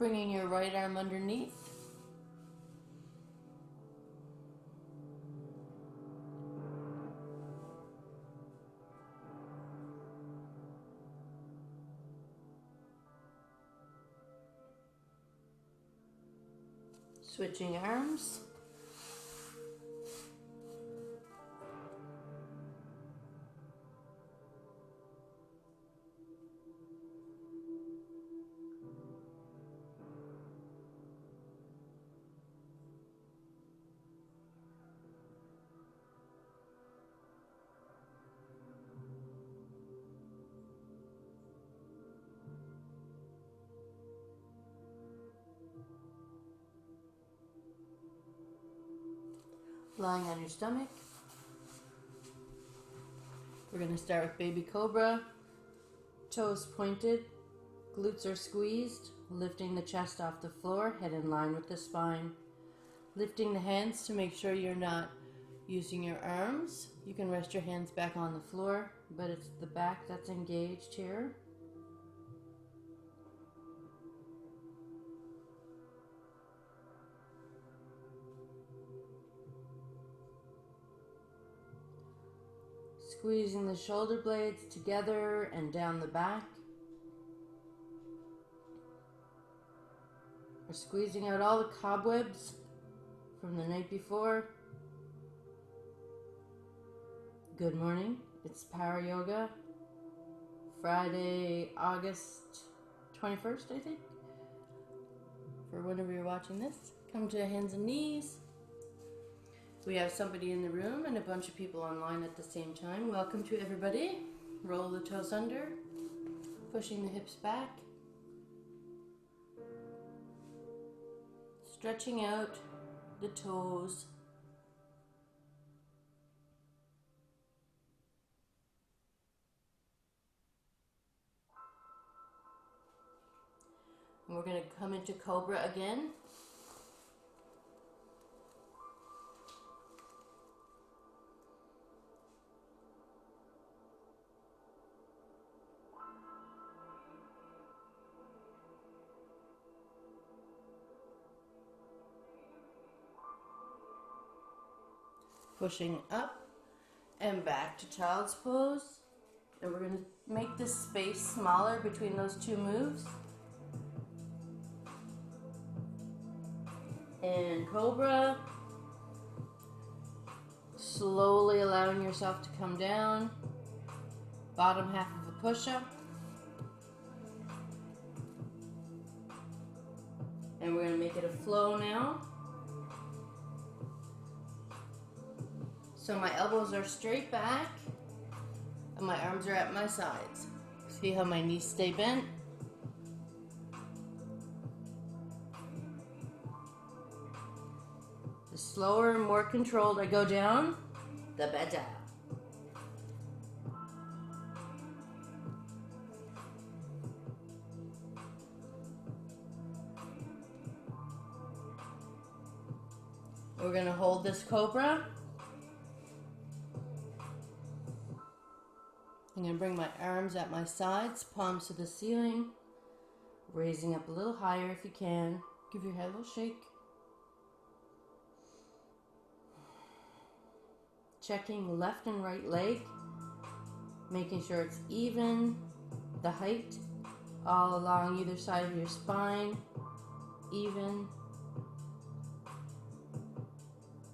Bringing your right arm underneath. Switching arms. Lying on your stomach. We're going to start with baby cobra. Toes pointed, glutes are squeezed, lifting the chest off the floor, head in line with the spine. Lifting the hands to make sure you're not using your arms. You can rest your hands back on the floor, but it's the back that's engaged here. Squeezing the shoulder blades together and down the back. We're squeezing out all the cobwebs from the night before. Good morning. It's Power Yoga. Friday, August 21st, I think. For whenever you're watching this, come to hands and knees. We have somebody in the room and a bunch of people online at the same time. Welcome to everybody. Roll the toes under, pushing the hips back. Stretching out the toes. And we're going to come into cobra again. Pushing up and back to child's pose. And we're going to make this space smaller between those two moves. And cobra. Slowly allowing yourself to come down. Bottom half of a push-up. And we're going to make it a flow now. So my elbows are straight back and my arms are at my sides. See how my knees stay bent? The slower and more controlled I go down, the better. We're going to hold this cobra. I'm going to bring my arms at my sides, palms to the ceiling, raising up a little higher if you can. Give your head a little shake. Checking left and right leg, making sure it's even, the height, all along either side of your spine, even.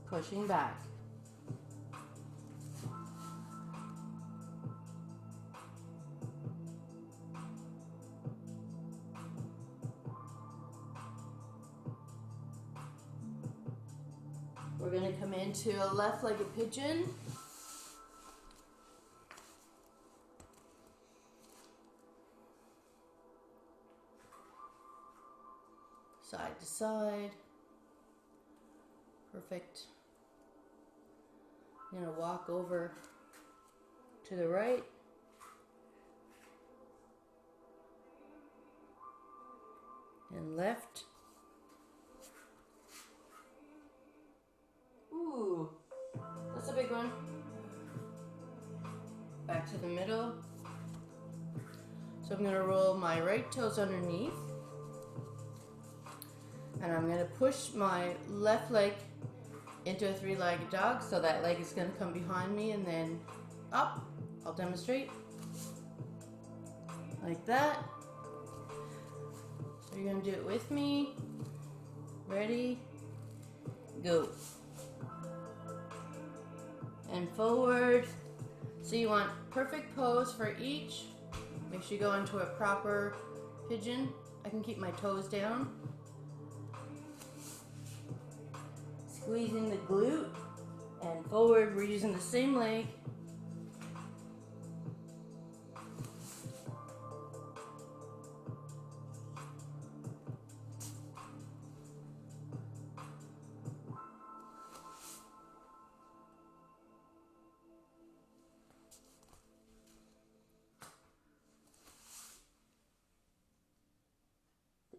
Pushing back. We're going to come into a left-legged pigeon. Side to side. Perfect. I'm going to walk over to the right. And left. Ooh, that's a big one. Back to the middle. So I'm going to roll my right toes underneath. And I'm going to push my left leg into a three-legged dog, so that leg is going to come behind me and then up. I'll demonstrate. Like that. So you're going to do it with me. Ready? Go. And forward. So you want perfect pose for each. Make sure you go into a proper pigeon. I can keep my toes down. Squeezing the glute. And forward, we're using the same leg.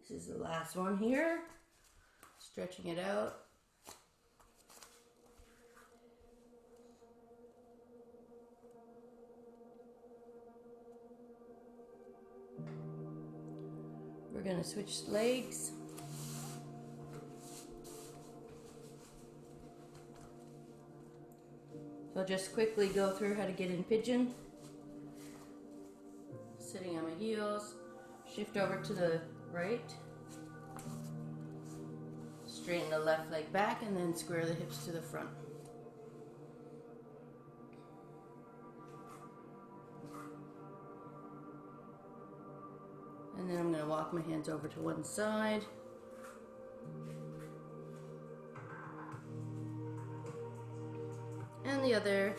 This is the last one here. Stretching it out. We're going to switch legs. So I'll just quickly go through how to get in pigeon. Sitting on my heels, shift over to the right, straighten the left leg back, and then square the hips to the front. And then I'm going to walk my hands over to one side. And the other.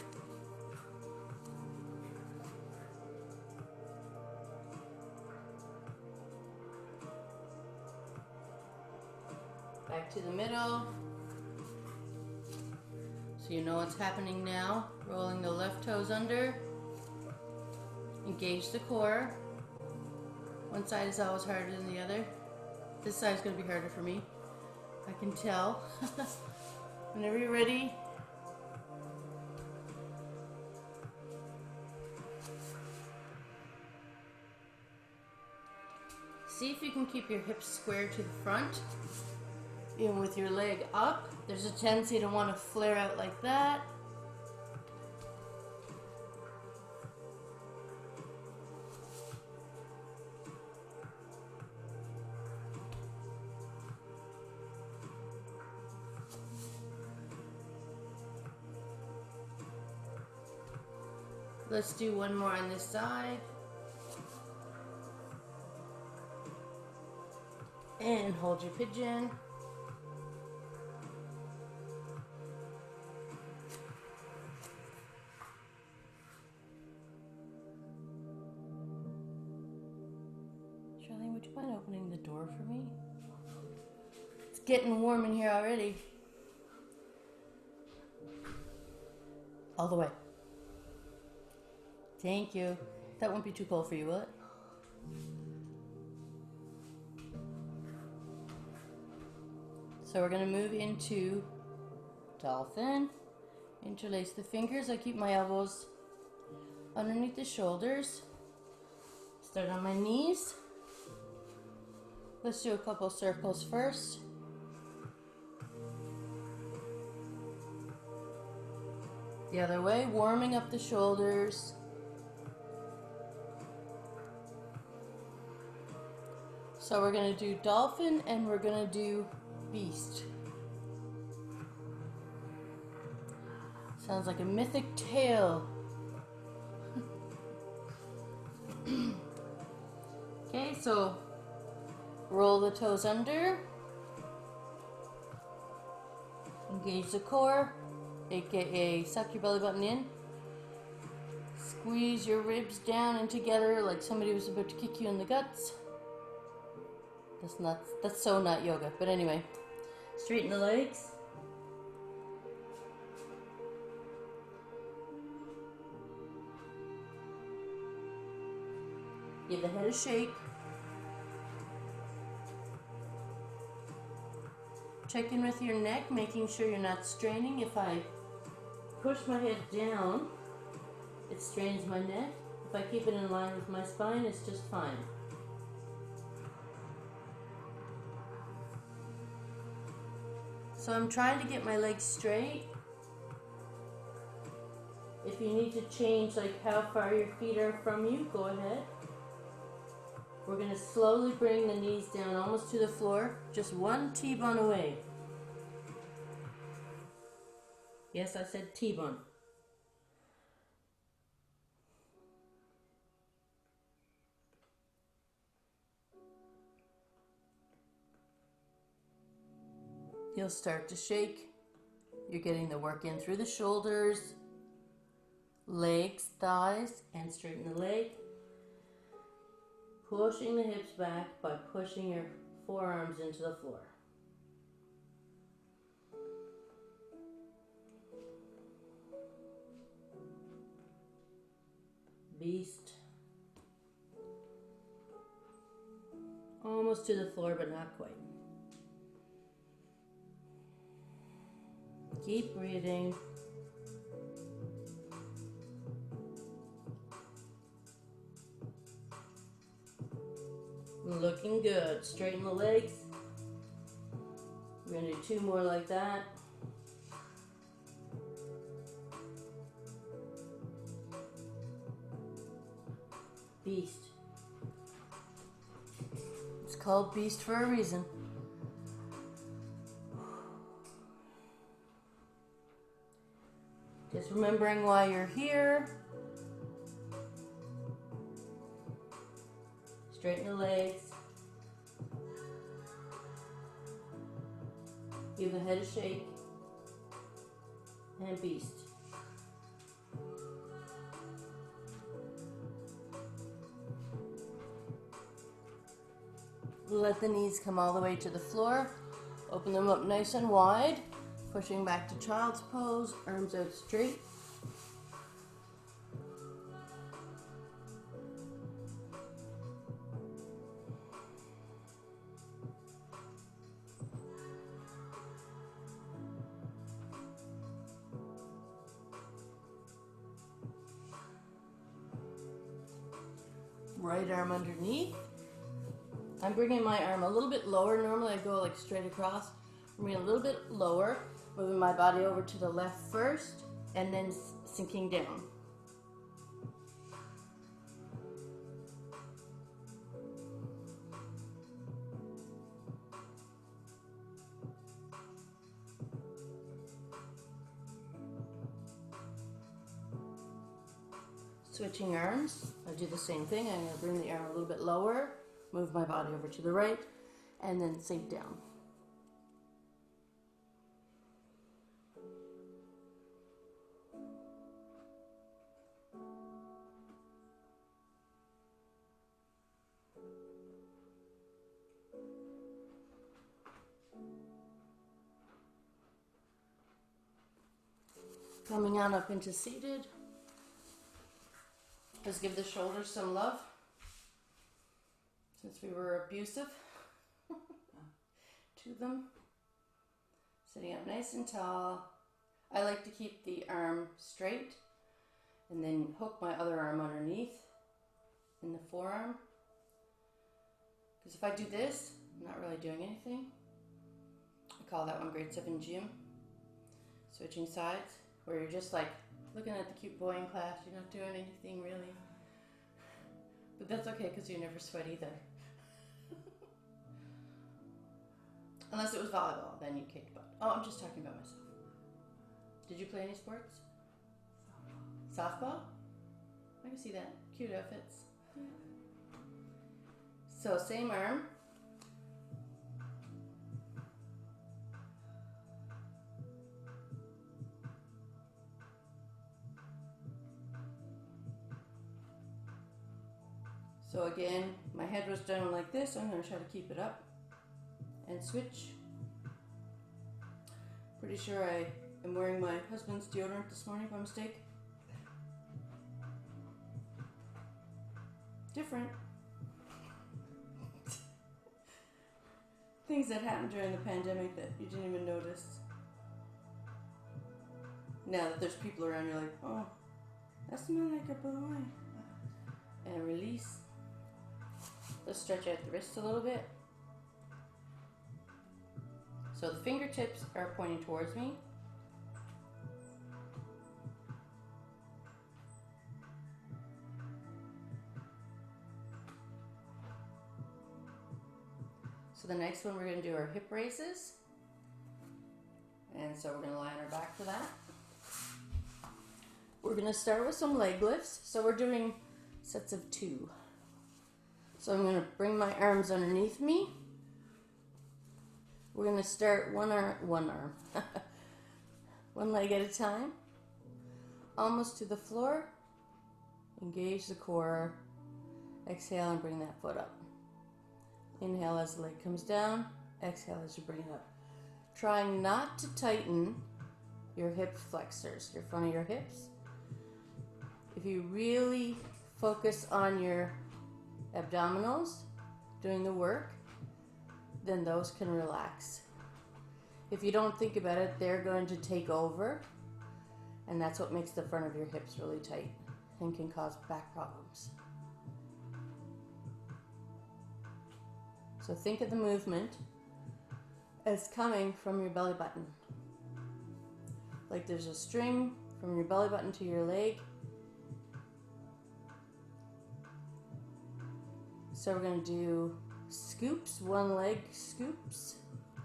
Back to the middle. So you know what's happening now. Rolling the left toes under. Engage the core. One side is always harder than the other. This side is going to be harder for me. I can tell. Whenever you're ready. See if you can keep your hips squared to the front. Even with your leg up. There's a tendency to want to flare out like that. Let's do one more on this side. And hold your pigeon. Charlene, would you mind opening the door for me? It's getting warm in here already. All the way. Thank you. That won't be too cold for you, will it? So we're going to move into dolphin. Interlace the fingers. I keep my elbows underneath the shoulders. Start on my knees. Let's do a couple circles first. The other way, warming up the shoulders. So we're going to do dolphin and we're going to do beast. Sounds like a mythic tale. Okay, so roll the toes under. Engage the core, aka suck your belly button in. Squeeze your ribs down and together like somebody was about to kick you in the guts. That's so not yoga, but anyway. Straighten the legs. Give the head a shake. Check in with your neck, making sure you're not straining. If I push my head down, it strains my neck. If I keep it in line with my spine, it's just fine. So I'm trying to get my legs straight. If you need to change like how far your feet are from you, go ahead. We're going to slowly bring the knees down almost to the floor, just one T-bone away. Yes, I said T-bone. You'll start to shake. You're getting the work in through the shoulders, legs, thighs, and straighten the leg. Pushing the hips back by pushing your forearms into the floor. Beast. Almost to the floor, but not quite. Keep breathing. Looking good. Straighten the legs. We're going to do 2 more like that. Beast. It's called Beast for a reason. Just remembering why you're here. Straighten the legs. Give the head a shake. And beast. Let the knees come all the way to the floor. Open them up nice and wide. Pushing back to child's pose. Arms out straight. Right arm underneath. I'm bringing my arm a little bit lower. Normally I go like straight across. I'm bringing a little bit lower, moving my body over to the left first, and then sinking down. Switching arms, I do the same thing. I'm going to bring the arm a little bit lower, move my body over to the right, and then sink down. Coming on up into seated. Let's give the shoulders some love, since we were abusive to them. Sitting up nice and tall. I like to keep the arm straight and then hook my other arm underneath in the forearm. Because if I do this, I'm not really doing anything. I call that one grade 7 gym. Switching sides, where you're just like looking at the cute boy in class, you're not doing anything really. But that's okay, because you never sweat either. Unless it was volleyball, then you kicked butt. Oh, I'm just talking about myself. Did you play any sports? Softball? I can see that. Cute outfits. So same arm. So again, my head was down like this. I'm going to try to keep it up and switch. Pretty sure I am wearing my husband's deodorant this morning by mistake. Different. Things that happened during the pandemic that you didn't even notice. Now that there's people around, you're like, oh, that smells like a boy. And release. Let's stretch out the wrists a little bit. So the fingertips are pointing towards me. So the next one we're going to do our hip raises. And so we're going to lie on our back for that. We're going to start with some leg lifts. So we're doing sets of 2. So I'm going to bring my arms underneath me. We're going to start one arm, one leg at a time, almost to the floor. Engage the core. Exhale and bring that foot up. Inhale as the leg comes down. Exhale as you bring it up. Trying not to tighten your hip flexors, your front of your hips. If you really focus on your abdominals doing the work, then those can relax. If you don't think about it, they're going to take over, and that's what makes the front of your hips really tight and can cause back problems. So think of the movement as coming from your belly button. Like there's a string from your belly button to your leg. So we're going to do scoops, one leg scoops.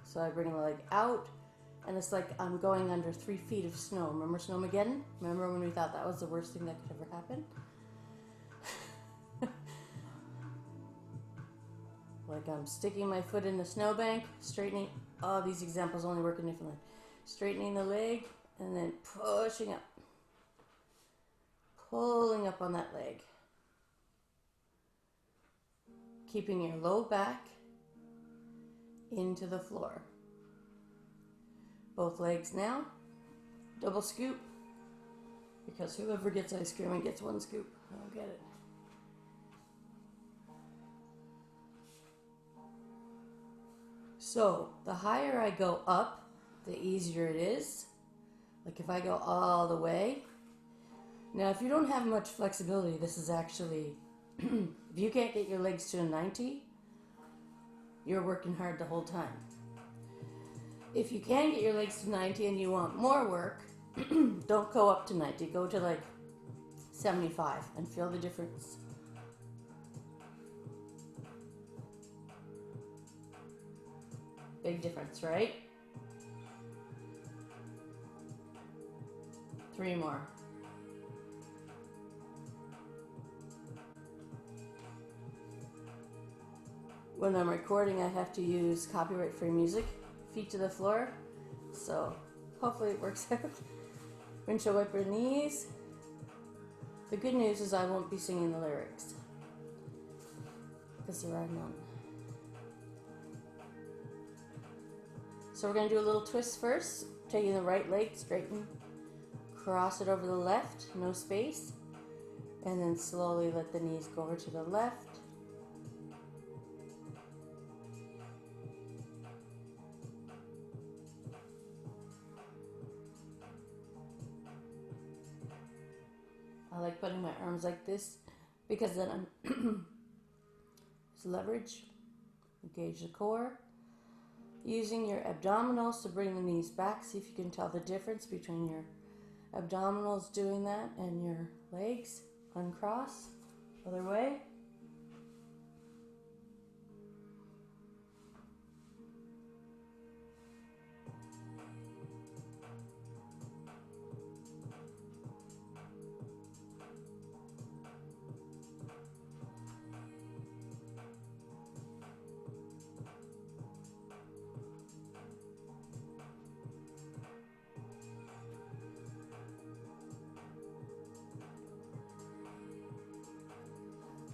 So I bring the leg out, and it's like I'm going under 3 feet of snow. Remember Snowmageddon? Remember when we thought that was the worst thing that could ever happen? Like I'm sticking my foot in the snowbank, straightening. Oh, these examples only work in differently. Straightening the leg, and then pushing up. Pulling up on that leg. Keeping your low back into the floor. Both legs now. Double scoop. Because whoever gets ice cream and gets one scoop. I don't get it. So the higher I go up, the easier it is. Like if I go all the way. Now if you don't have much flexibility, this is actually, if you can't get your legs to a 90, you're working hard the whole time. If you can get your legs to 90 and you want more work, don't go up to 90, go to like 75 and feel the difference. Big difference, right? 3 more. When I'm recording, I have to use copyright-free music, feet to the floor, so hopefully it works out. Windshield wiper knees. The good news is I won't be singing the lyrics, because there are none. So we're going to do a little twist first, taking the right leg, straighten, cross it over the left, no space, and then slowly let the knees go over to the left. I like putting my arms like this because then I'm it's leverage, engage the core. Using your abdominals to bring the knees back. See if you can tell the difference between your abdominals doing that and your legs. Uncross, other way.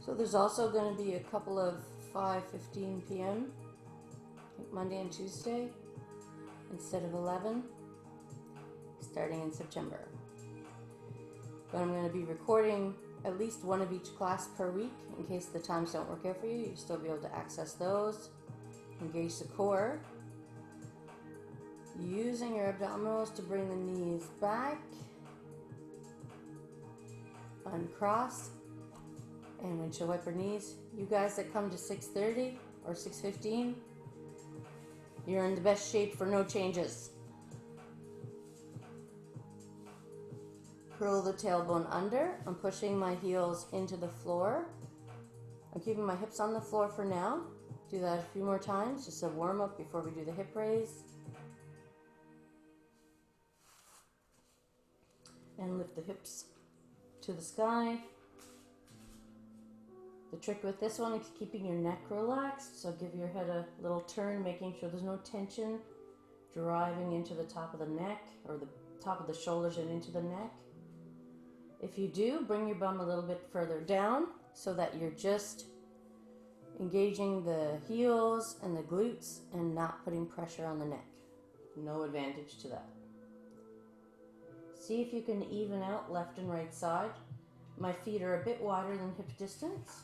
So there's also going to be a couple of 5:15 p.m. I think Monday and Tuesday instead of 11, starting in September. But I'm going to be recording at least one of each class per week in case the times don't work out for you. You'll still be able to access those. Engage the core. Using your abdominals to bring the knees back. Uncross. And windshield wiper knees. You guys that come to 6:30 or 6:15, You're in the best shape for no changes. Curl the tailbone under. I'm pushing my heels into the floor. I'm keeping my hips on the floor for now. Do that a few more times, just a warm up before we do the hip raise. And lift the hips to the sky. The trick with this one is keeping your neck relaxed. So give your head a little turn, making sure there's no tension driving into the top of the neck or the top of the shoulders and into the neck. If you do, bring your bum a little bit further down so that you're just engaging the heels and the glutes and not putting pressure on the neck. No advantage to that. See if you can even out left and right side. My feet are a bit wider than hip distance.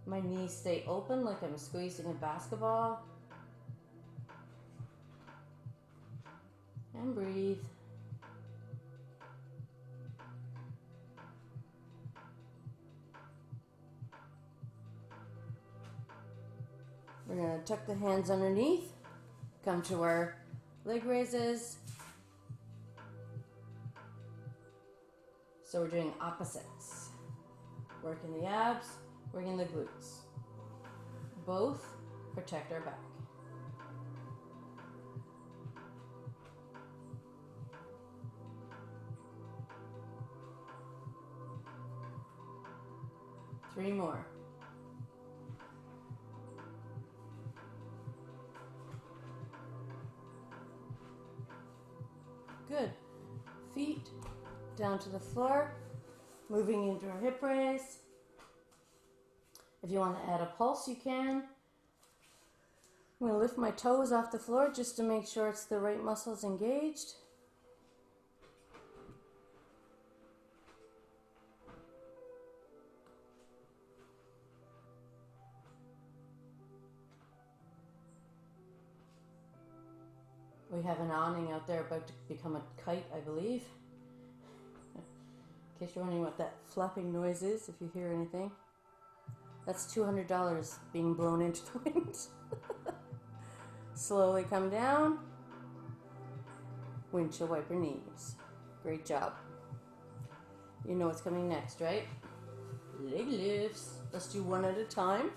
My knees stay open like I'm squeezing a basketball. And breathe. We're going to tuck the hands underneath, come to our leg raises. So we're doing opposites. Working the abs, working the glutes. Both protect our back. Three more. Good. Feet down to the floor, moving into our hip raise. If you want to add a pulse, you can. I'm going to lift my toes off the floor just to make sure it's the right muscles engaged. We have an awning out there about to become a kite, I believe. In case you're wondering what that flapping noise is, if you hear anything. That's $200 being blown into the wind. Slowly come down. Windshield wiper knees. Great job. You know what's coming next, right? Leg lifts. Let's do one at a time.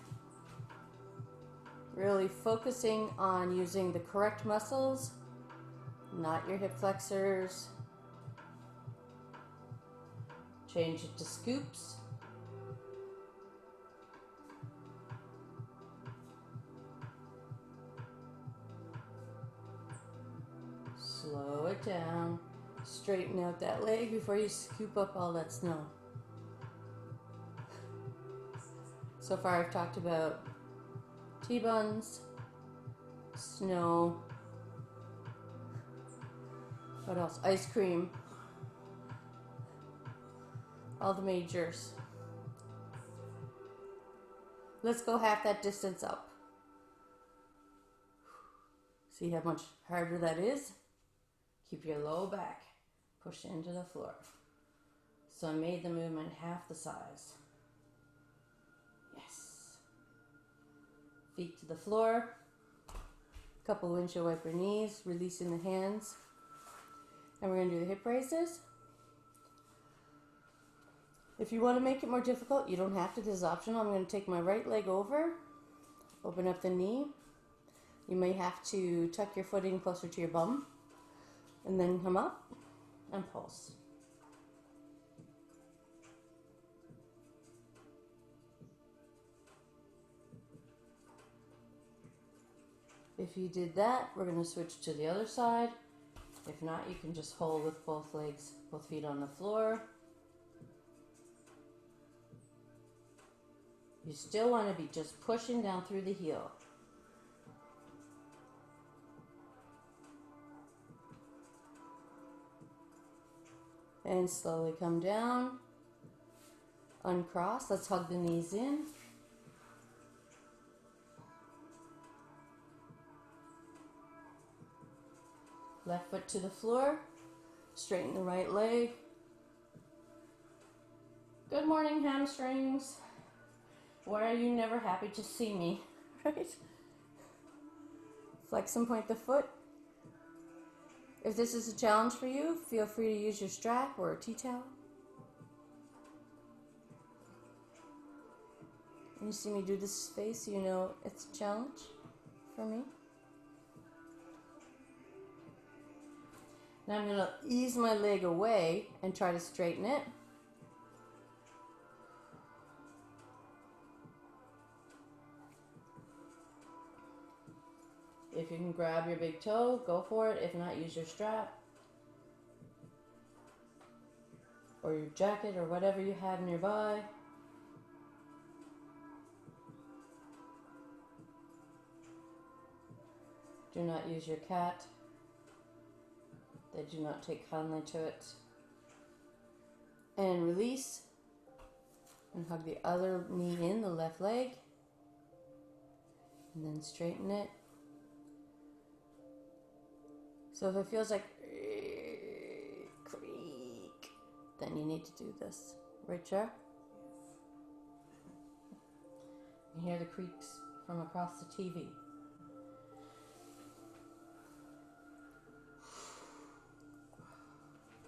Really focusing on using the correct muscles, not your hip flexors. Change it to scoops. Slow it down. Straighten out that leg before you scoop up all that snow. So far I've talked about T-buns, snow, what else? Ice cream. All the majors. Let's go half that distance up. See how much harder that is? Keep your low back. Push into the floor. So I made the movement half the size. Yes. Feet to the floor. Couple windshield wiper knees, releasing the hands. And we're going to do the hip raises. If you want to make it more difficult, you don't have to. This is optional. I'm going to take my right leg over, open up the knee. You may have to tuck your foot in closer to your bum, and then come up and pulse. If you did that, we're going to switch to the other side. If not, you can just hold with both legs, both feet on the floor. You still want to be just pushing down through the heel. And slowly come down. Uncross. Let's hug the knees in. Left foot to the floor. Straighten the right leg. Good morning, hamstrings. Why are you never happy to see me? Right? Flex and point the foot. If this is a challenge for you, feel free to use your strap or a tea towel. And you see me do this face, so you know it's a challenge for me. Now I'm going to ease my leg away and try to straighten it. If you can grab your big toe, go for it. If not, use your strap or your jacket or whatever you have nearby. Do not use your cat. They do not take kindly to it. And release. And hug the other knee in, the left leg. And then straighten it. So if it feels like creak, then you need to do this. Right, Chair? You hear the creaks from across the TV.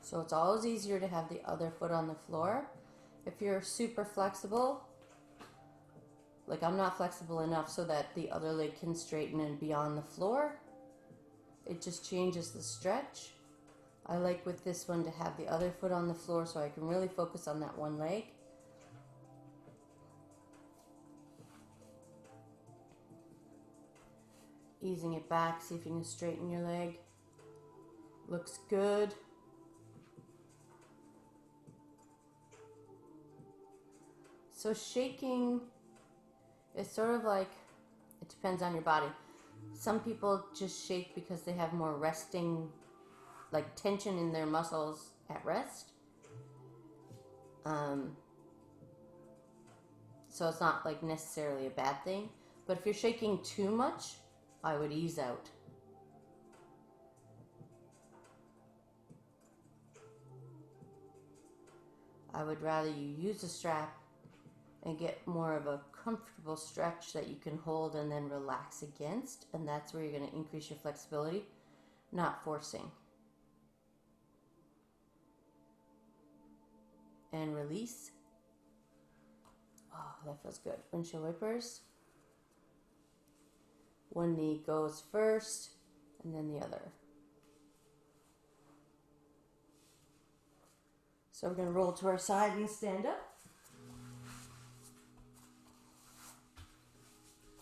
So it's always easier to have the other foot on the floor. If you're super flexible, like I'm not flexible enough so that the other leg can straighten and be on the floor, it just changes the stretch. I like with this one to have the other foot on the floor so I can really focus on that one leg. Easing it back, see if you can straighten your leg. Looks good. So shaking is sort of like, it depends on your body. Some people just shake because they have more resting, like tension in their muscles at rest. So it's not like necessarily a bad thing. But if you're shaking too much, I would ease out. I would rather you use a strap and get more of a comfortable stretch that you can hold and then relax against, and that's where you're going to increase your flexibility, not forcing. And release. Oh, that feels good. Windshield wipers. One knee goes first and then the other. So we're going to roll to our side and stand up.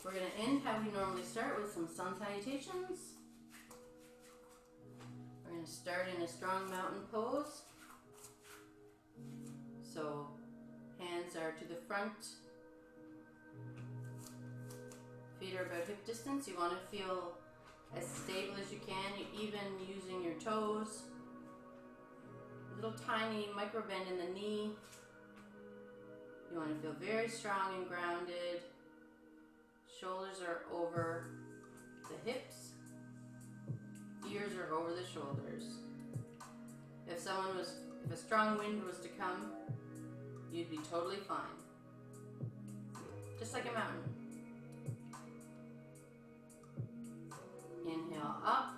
We're going to end how we normally start with some sun salutations. We're going to start in a strong mountain pose. So hands are to the front. Feet are about hip distance. You want to feel as stable as you can. You're even using your toes. Little tiny micro bend in the knee. You want to feel very strong and grounded. Shoulders are over the hips. Ears are over the shoulders. If a strong wind was to come, you'd be totally fine. Just like a mountain. Inhale up,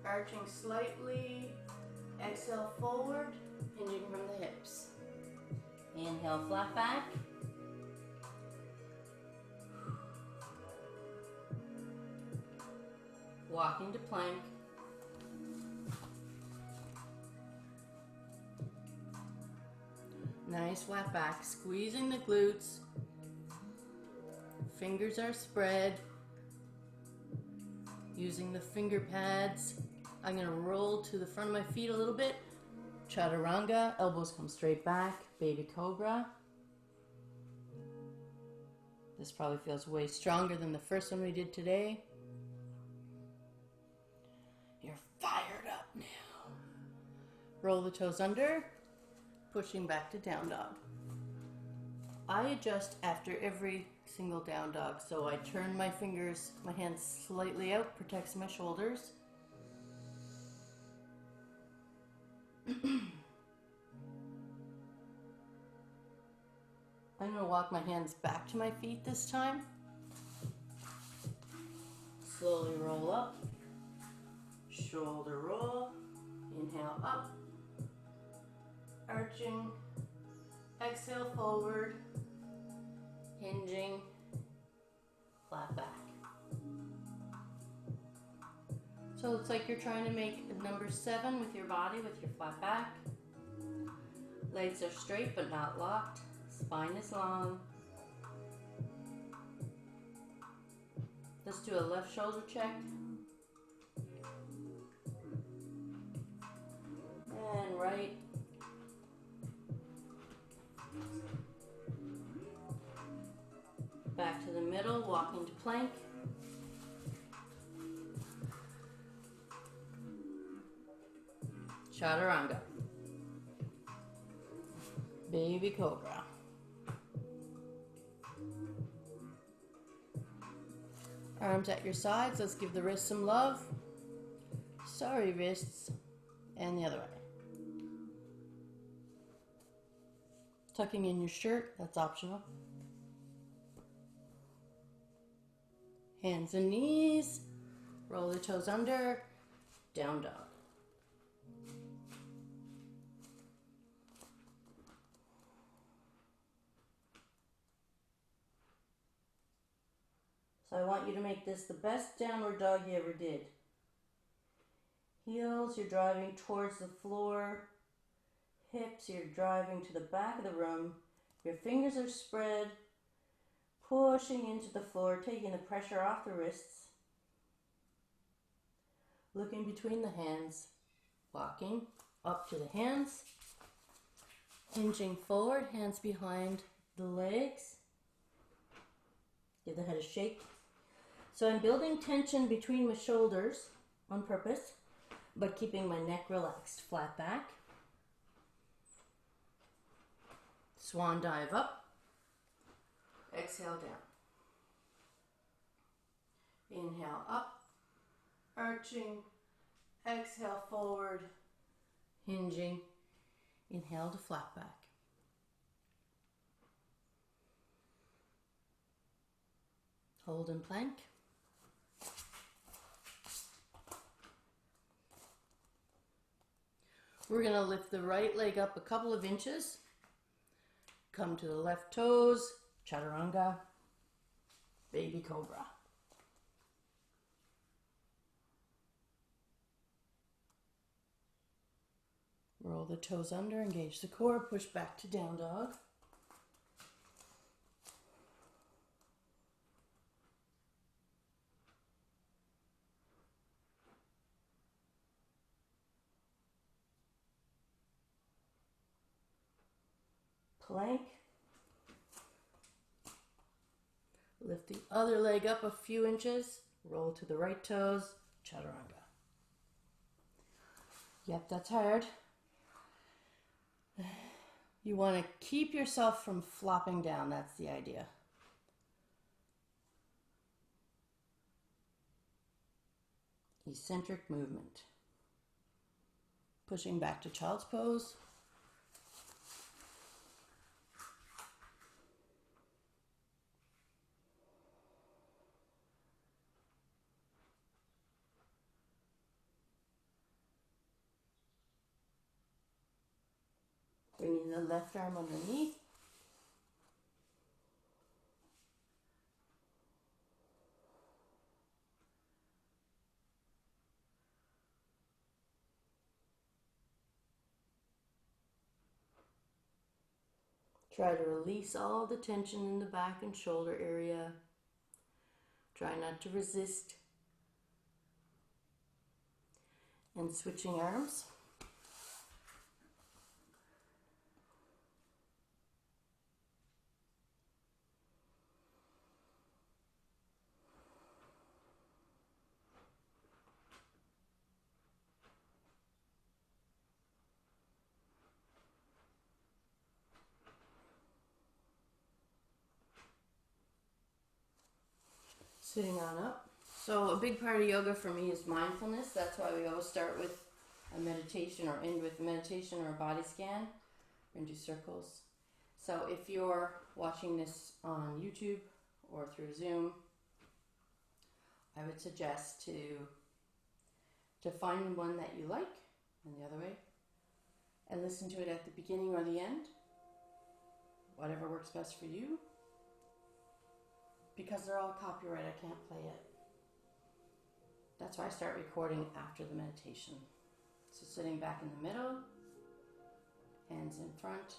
arching slightly. Exhale forward, hinging from the hips. Inhale, flat back. Walking to plank. Nice flat back, squeezing the glutes. Fingers are spread. Using the finger pads. I'm going to roll to the front of my feet a little bit. Chaturanga, elbows come straight back. Baby cobra. This probably feels way stronger than the first one we did today. You're fired up now. Roll the toes under, pushing back to down dog. I adjust after every single down dog, so I turn my fingers, my hands slightly out, protects my shoulders. I'm going to walk my hands back to my feet this time. Slowly roll up, shoulder roll, inhale up, arching, exhale forward, hinging, flat back. So it's like you're trying to make a number 7 with your body, with your flat back. Legs are straight but not locked. Spine is long. Let's do a left shoulder check. And right. Back to the middle, walking to plank. Chaturanga. Baby cobra. Arms at your sides. Let's give the wrists some love. Sorry, wrists. And the other way. Tucking in your shirt. That's optional. Hands and knees. Roll the toes under. Down dog. So I want you to make this the best downward dog you ever did. Heels, you're driving towards the floor. Hips, you're driving to the back of the room. Your fingers are spread, pushing into the floor, taking the pressure off the wrists. Looking between the hands, walking up to the hands. Hinging forward, hands behind the legs. Give the head a shake. So I'm building tension between my shoulders on purpose, but keeping my neck relaxed. Flat back. Swan dive up. Exhale down. Inhale up. Arching. Exhale forward. Hinging. Inhale to flat back. Hold in plank. We're going to lift the right leg up a couple of inches. Come to the left toes. Chaturanga. Baby cobra. Roll the toes under, engage the core, push back to down dog. Plank. Lift the other leg up a few inches, roll to the right toes, chaturanga. Yep, that's hard. You want to keep yourself from flopping down, that's the idea. Eccentric movement. Pushing back to child's pose. Bringing the left arm underneath. Try to release all the tension in the back and shoulder area. Try not to resist. And switching arms. Sitting on up. So a big part of yoga for me is mindfulness. That's why we always start with a meditation or end with a meditation or a body scan. We're going to do circles. So if you're watching this on YouTube or through Zoom, I would suggest to find one that you like, and the other way, and listen to it at the beginning or the end, whatever works best for you. Because they're all copyright, I can't play it. That's why I start recording after the meditation. So sitting back in the middle, hands in front,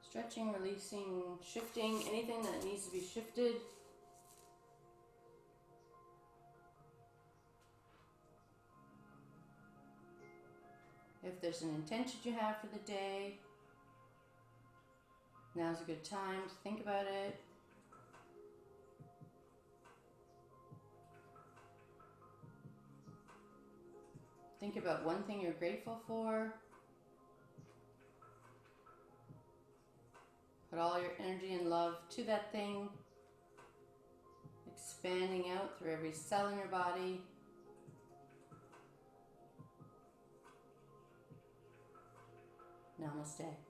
stretching, releasing, shifting, anything that needs to be shifted. If there's an intention you have for the day, now's a good time to think about it. Think about one thing you're grateful for. Put all your energy and love to that thing, expanding out through every cell in your body. Namaste.